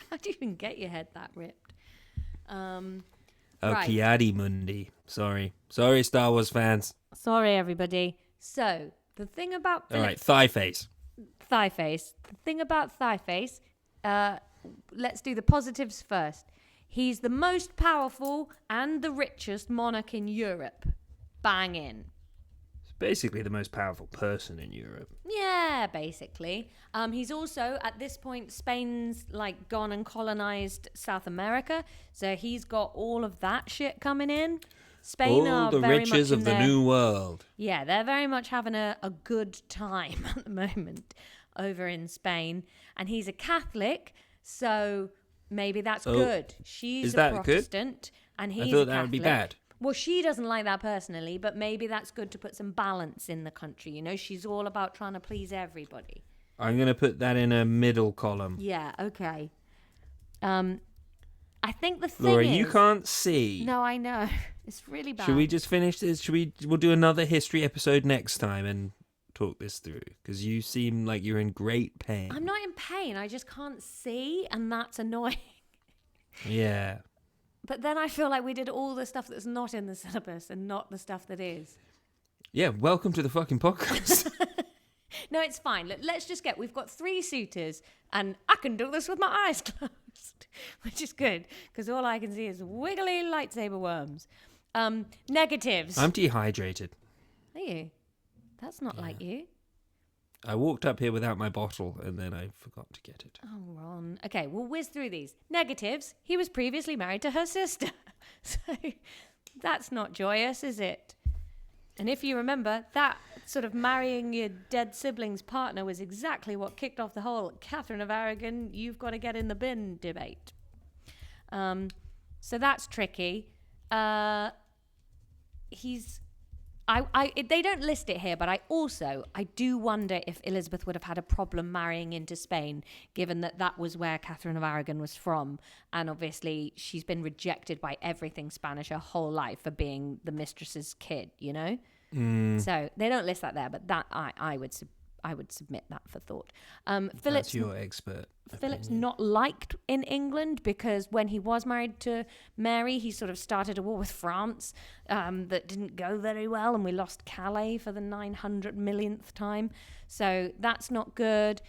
S1: How do you even get your head that ripped? Right.
S2: Kiadi Mundi. Sorry, Star Wars fans.
S1: Sorry, everybody. So the thing about
S2: All right, thigh face.
S1: thigh face. The thing about thigh face. Let's do the positives first. He's the most powerful and the richest monarch in Europe. Bang in.
S2: He's basically the most powerful person in Europe.
S1: Yeah, basically. He's also, at this point, Spain's like gone and colonized South America. So he's got all of that shit coming in. Spain
S2: All
S1: are
S2: the
S1: very
S2: riches
S1: much
S2: of
S1: in
S2: the
S1: their,
S2: new world.
S1: Yeah, they're very much having a good time at the moment over in Spain. And he's a Catholic, so maybe that's good. She's
S2: is
S1: a
S2: that good?
S1: Protestant, and he's
S2: I
S1: a
S2: thought
S1: Catholic.
S2: that would be bad.
S1: Well, she doesn't like that personally, but maybe that's good to put some balance in the country. You know, she's all about trying to please everybody.
S2: I'm going to put that in a middle column.
S1: Yeah, okay. I think the thing
S2: Laura,
S1: is...
S2: you can't see.
S1: No, I know. It's really bad.
S2: Should we just finish this? We'll do another history episode next time and talk this through, because you seem like you're in great pain.
S1: I'm not in pain. I just can't see, and that's annoying.
S2: Yeah.
S1: But then I feel like we did all the stuff that's not in the syllabus and not the stuff that is.
S2: Yeah, welcome to the fucking podcast.
S1: No, it's fine. Let's just we've got 3 suitors, and I can do this with my eyes closed, which is good, because all I can see is wiggly lightsaber worms. Negatives.
S2: I'm dehydrated.
S1: Are you? That's not like you.
S2: I walked up here without my bottle, and then I forgot to get it.
S1: Oh, Ron. Okay, we'll whiz through these. Negatives. He was previously married to her sister. So that's not joyous, is it? And if you remember, that sort of marrying your dead sibling's partner was exactly what kicked off the whole Catherine of Aragon, you've got to get in the bin debate. So that's tricky. They don't list it here, but I do wonder if Elizabeth would have had a problem marrying into Spain, given that that was where Catherine of Aragon was from. And obviously she's been rejected by everything Spanish her whole life for being the mistress's kid, you know? So they don't list that there, but that I would submit that for thought.
S2: That's your expert
S1: Philip's
S2: opinion.
S1: not liked in England because when he was married to Mary, he sort of started a war with France that didn't go very well, and we lost Calais for the 900 millionth time. So that's not good.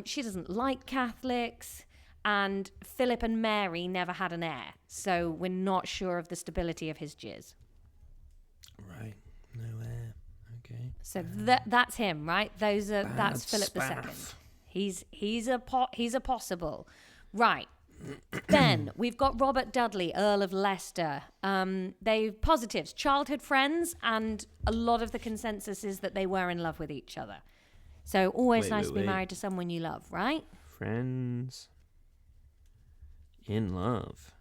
S1: She doesn't like Catholics, and Philip and Mary never had an heir, so we're not sure of the stability of his jizz.
S2: Right. No heir. Okay.
S1: So that's him, right? That's Philip II. He's a possible. Right. Then we've got Robert Dudley, Earl of Leicester. They positives, childhood friends, and a lot of the consensus is that they were in love with each other. So always nice to be married to someone you love, right?
S2: Friends in love.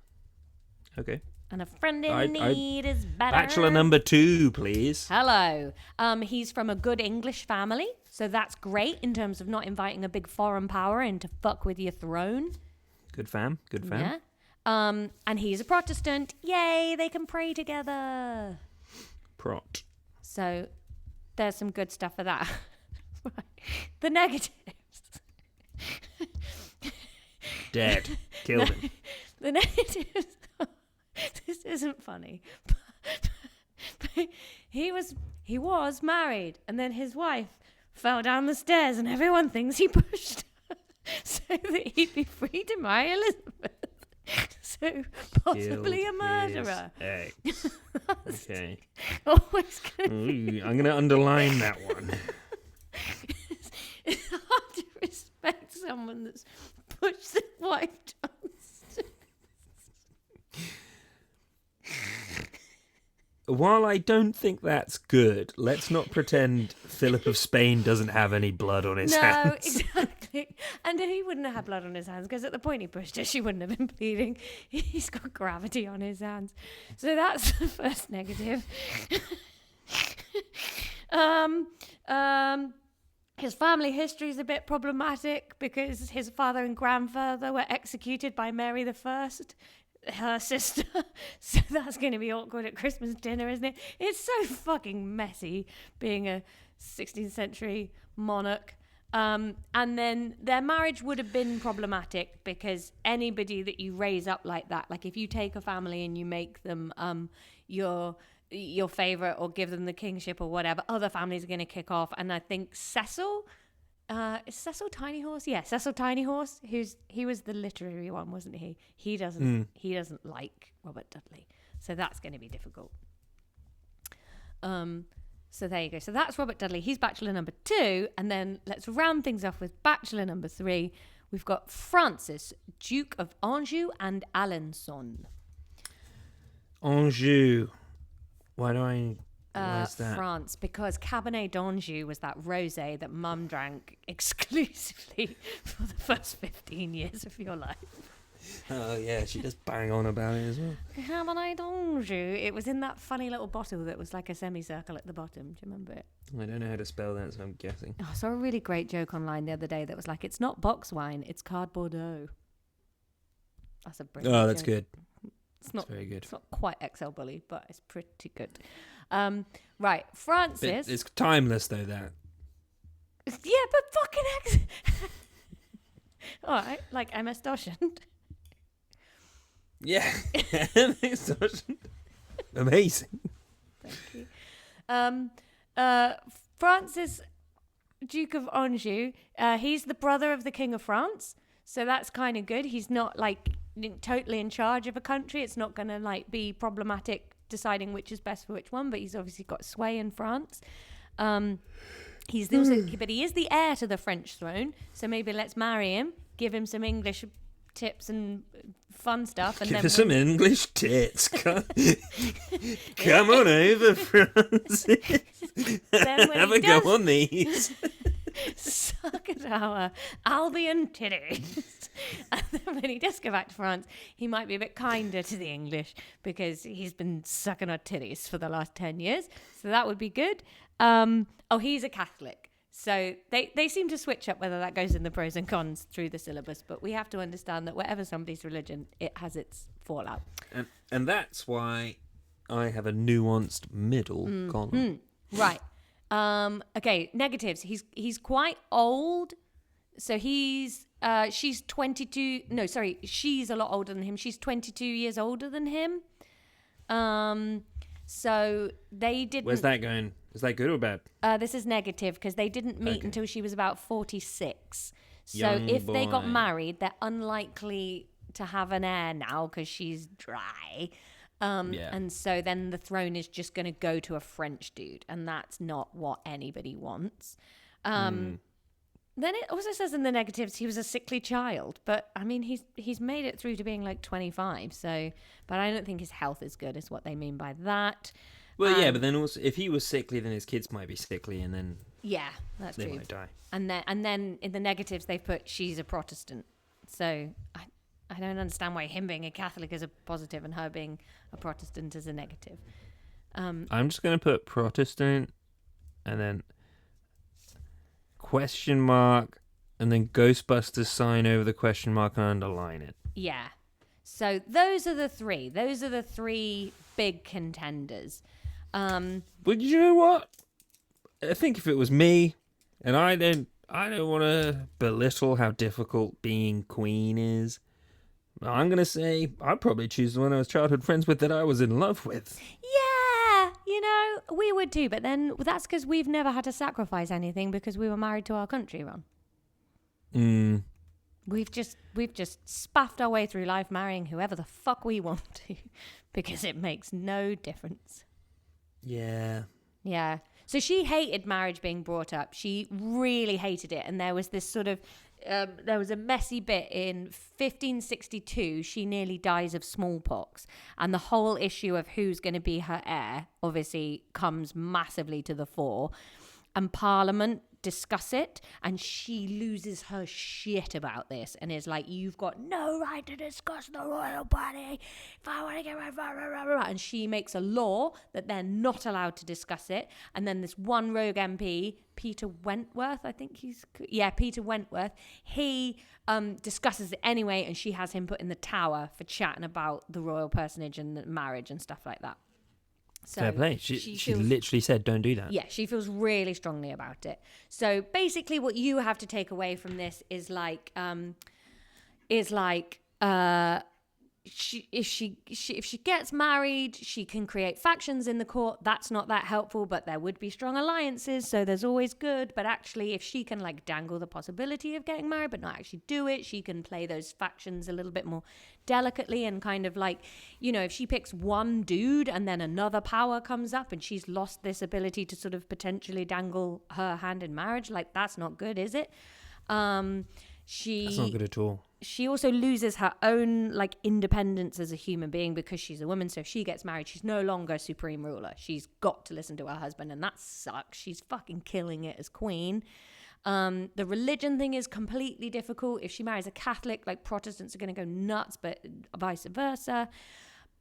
S2: Okay.
S1: And a friend in need is better.
S2: Bachelor number 2, please.
S1: Hello. He's from a good English family, so that's great in terms of not inviting a big foreign power in to fuck with your throne.
S2: Good fam.
S1: Yeah. And he's a Protestant. Yay, they can pray together.
S2: Prot.
S1: So there's some good stuff for that. Right. The negatives.
S2: Dead. Killed him.
S1: The negatives. This isn't funny. But he was married, and then his wife fell down the stairs, and everyone thinks he pushed her so that he'd be free to marry Elizabeth. So possibly
S2: Killed
S1: a murderer.
S2: his ex. Okay.
S1: Always gonna
S2: I'm going to underline that one.
S1: It's hard to respect someone that's pushed their wife down the stairs.
S2: While I don't think that's good, let's not pretend Philip of Spain doesn't have any blood on his hands.
S1: No, exactly. And he wouldn't have had blood on his hands because at the point he pushed her, she wouldn't have been bleeding. He's got gravity on his hands. So that's the first negative. His family history is a bit problematic because his father and grandfather were executed by Mary I, her sister. So that's going to be awkward at Christmas dinner, isn't it? It's so fucking messy being a 16th century monarch. And then their marriage would have been problematic because anybody that you raise up like that, like if you take a family and you make them your favorite or give them the kingship or whatever, other families are going to kick off. And I think Cecil, is Cecil Tiny Horse? Yeah, Cecil Tiny Horse. He was the literary one, wasn't he? He doesn't like Robert Dudley, so that's going to be difficult. So there you go. So that's Robert Dudley. He's bachelor number 2, and then let's round things off with bachelor number 3. We've got Francis, Duke of Anjou and Alençon.
S2: Anjou. Why is that?
S1: France, because Cabernet d'Anjou was that rosé that Mum drank exclusively for the first 15 years of your life.
S2: Oh yeah, she does bang on about it as well.
S1: Haven't I told you? It was in that funny little bottle that was like a semicircle at the bottom. Do you remember it?
S2: I don't know how to spell that, so I'm guessing.
S1: Oh, I saw a really great joke online the other day that was like, it's not box wine, it's cardboardeau. That's a brilliant
S2: Oh, that's
S1: joke.
S2: good.
S1: It's not
S2: very good.
S1: It's not quite XL Bully, but it's pretty good. Right, Francis.
S2: It's timeless though. That.
S1: Yeah, but fucking all right, like MS Doshant.
S2: Yeah. Amazing.
S1: Thank you. Francis, Duke of Anjou. He's the brother of the King of France, so that's kind of good. He's not like totally in charge of a country. It's not going to like be problematic deciding which is best for which one. But he's obviously got sway in France. He's also, but he is the heir to the French throne. So maybe let's marry him, give him some English tips and fun stuff, and
S2: give us some English tits. Come on over, Francis. Have a go on these.
S1: Suck at our Albion titties. And then when he does go back to France, he might be a bit kinder to the English because he's been sucking our titties for the last 10 years. So that would be good. He's a Catholic. So they seem to switch up whether that goes in the pros and cons through the syllabus. But we have to understand that whatever somebody's religion, it has its fallout.
S2: And that's why I have a nuanced middle column.
S1: Right. Okay, negatives. He's quite old. So she's 22. No, sorry, she's a lot older than him. She's 22 years older than him. So they didn't.
S2: Where's that going? Is that good or bad?
S1: This is negative because they didn't meet until she was about 46. So
S2: Young
S1: if they got
S2: boy.
S1: married, they're unlikely to have an heir now because she's dry. And so then the throne is just going to go to a French dude, and that's not what anybody wants. Then it also says in the negatives he was a sickly child, but I mean he's made it through to being like 25. So, but I don't think his health is good, is what they mean by that.
S2: Well, yeah, but then also if he was sickly, then his kids might be sickly, and then
S1: that's
S2: they
S1: true.
S2: might die.
S1: And then in the negatives they've put she's a Protestant. So I don't understand why him being a Catholic is a positive and her being a Protestant is a negative.
S2: I'm just going to put Protestant and then question mark and then Ghostbusters sign over the question mark and underline it.
S1: Yeah. So those are the three. Those are the three big contenders.
S2: But you know what? I think if it was me, and I don't want to belittle how difficult being queen is, I'm going to say I'd probably choose the one I was childhood friends with that I was in love with.
S1: Yeah, we would too. But then that's because we've never had to sacrifice anything because we were married to our country, Ron. We've just spaffed our way through life marrying whoever the fuck we want to because it makes no difference.
S2: Yeah.
S1: Yeah. So she hated marriage being brought up. She really hated it. And there was this sort of, there was a messy bit in 1562. She nearly dies of smallpox. And the whole issue of who's going to be her heir obviously comes massively to the fore. And Parliament discuss it, and she loses her shit about this and is like, you've got no right to discuss the royal body if I want to get my... And she makes a law that they're not allowed to discuss it. And then this one rogue MP, Peter Wentworth, Peter Wentworth, he discusses it anyway, and she has him put in the Tower for chatting about the royal personage and the marriage and stuff like that. So
S2: fair play. She literally said, don't do that.
S1: Yeah, she feels really strongly about it. So basically what you have to take away from this is if she gets married, she can create factions in the court. That's not that helpful, but there would be strong alliances, so there's always good. But actually, if she can dangle the possibility of getting married but not actually do it, she can play those factions a little bit more delicately and kind of if she picks one dude and then another power comes up and she's lost this ability to sort of potentially dangle her hand in marriage, that's not good, is it? That's
S2: not good at all.
S1: She also loses her own independence as a human being because she's a woman. So if she gets married, she's no longer supreme ruler. She's got to listen to her husband, and that sucks. She's fucking killing it as queen. The religion thing is completely difficult. If she marries a Catholic, like Protestants are going to go nuts, but vice versa.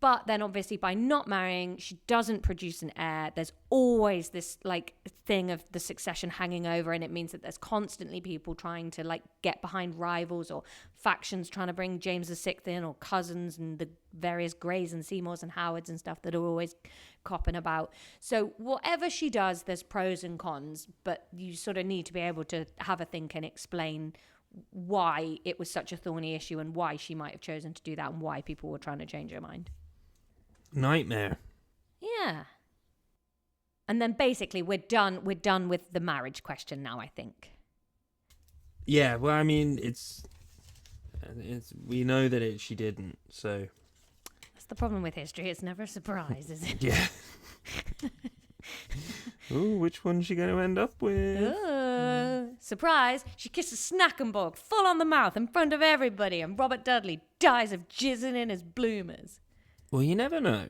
S1: But then obviously by not marrying, she doesn't produce an heir. There's always this like thing of the succession hanging over, and it means that there's constantly people trying to like get behind rivals or factions trying to bring James VI in, or cousins and the various Greys and Seymours and Howards and stuff that are always copping about. So whatever she does, there's pros and cons, but you sort of need to be able to have a think and explain why it was such a thorny issue and why she might have chosen to do that and why people were trying to change her mind.
S2: Nightmare.
S1: Yeah. And then basically we're done with the marriage question now, I think.
S2: Yeah, well, I mean, it's we know that she didn't, so.
S1: That's the problem with history. It's never a surprise, is it?
S2: Yeah. Ooh, which one's she going to end up with?
S1: Surprise! She kisses Snackenborg full on the mouth in front of everybody, and Robert Dudley dies of jizzing in his bloomers.
S2: Well, you never know.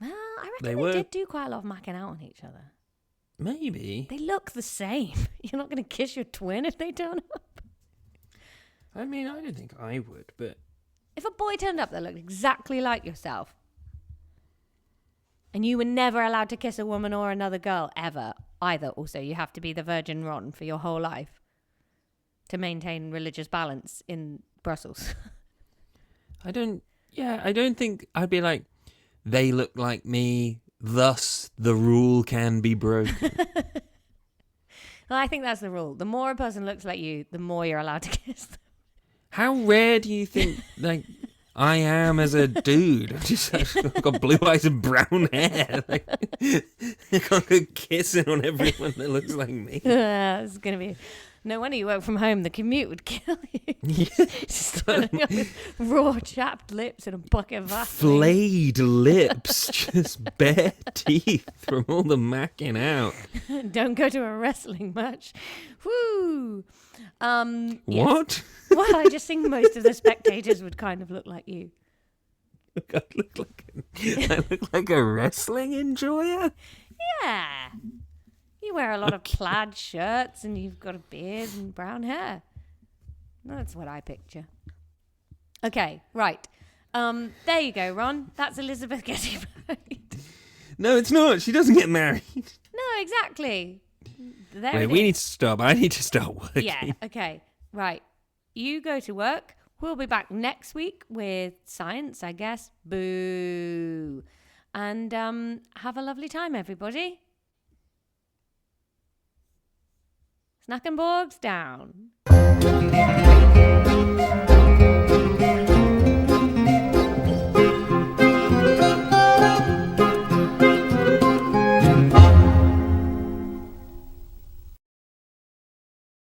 S1: Well, I reckon they did do quite a lot of macking out on each other.
S2: Maybe.
S1: They look the same. You're not going to kiss your twin if they turn up.
S2: I mean, I don't think I would, but...
S1: If a boy turned up that looked exactly like yourself, and you were never allowed to kiss a woman or another girl, ever, either, also, you have to be the Virgin Ron for your whole life to maintain religious balance in Brussels.
S2: I don't think I'd be like, they look like me, thus the rule can be broken.
S1: Well, I think that's the rule. The more a person looks like you, the more you're allowed to kiss them.
S2: How rare do you think, like, I am as a dude? I've got blue eyes and brown hair. Like, I can't go kissing on everyone that looks like me.
S1: It's going to be... No wonder you work from home. The commute would kill you.
S2: Yeah.
S1: Standing up with raw, chapped lips and a bucket of Vaseline.
S2: Flayed lips, just bare teeth from all the macking out.
S1: Don't go to a wrestling match. Woo!
S2: What?
S1: Yes. Well, I just think most of the spectators would kind of look like you.
S2: I look like a wrestling enjoyer?
S1: Yeah. You wear a lot of plaid shirts and you've got a beard and brown hair. That's what I picture. Okay, right. There you go, Ron. That's Elizabeth getting married.
S2: No, it's not. She doesn't get married.
S1: No, exactly.
S2: Wait, we need to stop. I need to start working.
S1: Yeah, okay. Right. You go to work. We'll be back next week with science, I guess. Boo. And have a lovely time, everybody. Snackenborg's down.